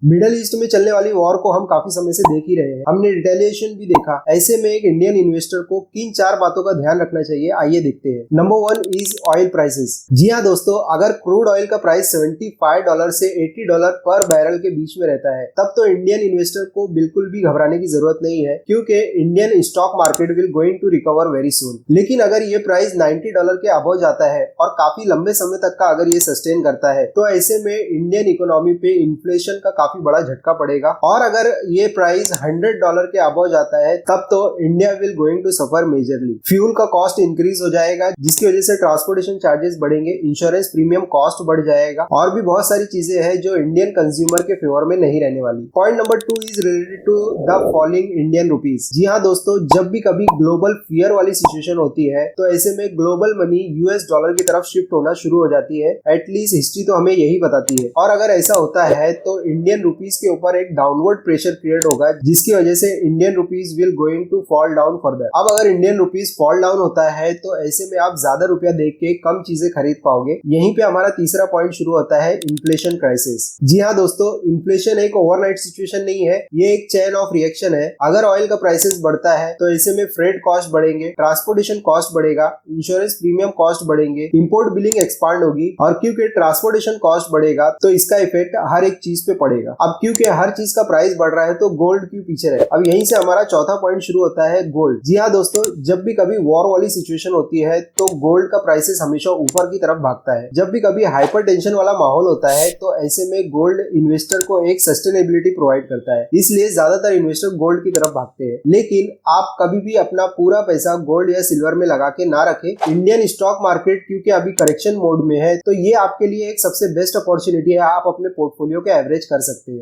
Middle east में चलने वाली वॉर को हम काफी समय से देख ही रहे हैं। हमने रिटेलिएशन भी देखा। ऐसे में एक इंडियन इन्वेस्टर को किन 4 बातों का ध्यान रखना चाहिए, आइए देखते हैं। Number 1 is oil prices. जी हाँ दोस्तों, अगर क्रूड ऑयल का प्राइस $75 से $80 पर बैरल के बीच में रहता है, तब तो इंडियन इन्वेस्टर को बिल्कुल भी घबराने की जरूरत नहीं है, क्योंकि Indian stock market will going to recover very soon. लेकिन अगर ये प्राइस $90 के अबव जाता है और काफी लंबे समय तक का अगर ये सस्टेन करता है, तो ऐसे में इंडियन इकोनॉमी पे इन्फ्लेशन का काफी बड़ा झटका पड़ेगा। और अगर ये प्राइस $100 के अबव जाता है, तब तो India will going to suffer majorly. Fuel का कॉस्ट इंक्रीज हो जाएगा, जिसकी वजह से ट्रांसपोर्टेशन चार्जेस बढ़ेंगे, इंश्योरेंस प्रीमियम कॉस्ट बढ़ जाएगा और भी बहुत सारी चीजें हैं जो इंडियन कंज्यूमर के फेवर में नहीं रहने वाली। Point number 2 is related to the falling Indian rupees. जी हाँ दोस्तों, जब भी कभी ग्लोबल फियर वाली सिचुएशन होती है, तो ऐसे में ग्लोबल मनी यूएस डॉलर की तरफ शिफ्ट होना शुरू हो जाती है। एटलीस्ट हिस्ट्री तो हमें यही बताती है। और अगर ऐसा होता है तो इंडियन रुपीज के ऊपर एक डाउनवर्ड प्रेशर क्रिएट होगा, जिसकी वजह से Indian rupees will going to fall down further. अब अगर इंडियन रुपीज फॉल डाउन होता है, तो ऐसे में आप ज्यादा रुपया देख के कम चीजें खरीद पाओगे। यहीं पे हमारा तीसरा पॉइंट शुरू होता है, इन्फ्लेशन क्राइसिस। जी हाँ दोस्तों, इन्फ्लेशन एक ओवरनाइट सिचुएशन नहीं है, ये एक चेन ऑफ रिएक्शन है। अगर ऑयल का प्राइसेस बढ़ता है, तो ऐसे में फ्रेट कॉस्ट बढ़ेंगे, ट्रांसपोर्टेशन कॉस्ट बढ़ेगा, इंश्योरेंस प्रीमियम कॉस्ट बढ़ेंगे, इंपोर्ट बिलिंग एक्सपांड होगी। और क्योंकि ट्रांसपोर्टेशन कॉस्ट बढ़ेगा, तो इसका इफेक्ट हर एक चीज पे पड़ेगा। अब क्योंकि हर चीज का प्राइस बढ़ रहा है, तो गोल्ड क्यों पीछे रहे। अब यहीं से हमारा चौथा पॉइंट शुरू होता है, गोल्ड। जी हाँ दोस्तों, जब भी कभी वॉर वाली सिचुएशन होती है, तो गोल्ड का प्राइसेस हमेशा ऊपर की तरफ भागता है। जब भी कभी हाइपर टेंशन वाला माहौल होता है, तो ऐसे में गोल्ड इन्वेस्टर को एक सस्टेनेबिलिटी प्रोवाइड करता है, इसलिए ज्यादातर इन्वेस्टर गोल्ड की तरफ भागते हैं। लेकिन आप कभी भी अपना पूरा पैसा गोल्ड या सिल्वर में लगा के ना रखें। इंडियन स्टॉक मार्केट क्योंकि अभी करेक्शन मोड में है, तो ये आपके लिए एक सबसे बेस्ट अपॉर्चुनिटी है, आप अपने पोर्टफोलियो के एवरेज कर सकते हैं।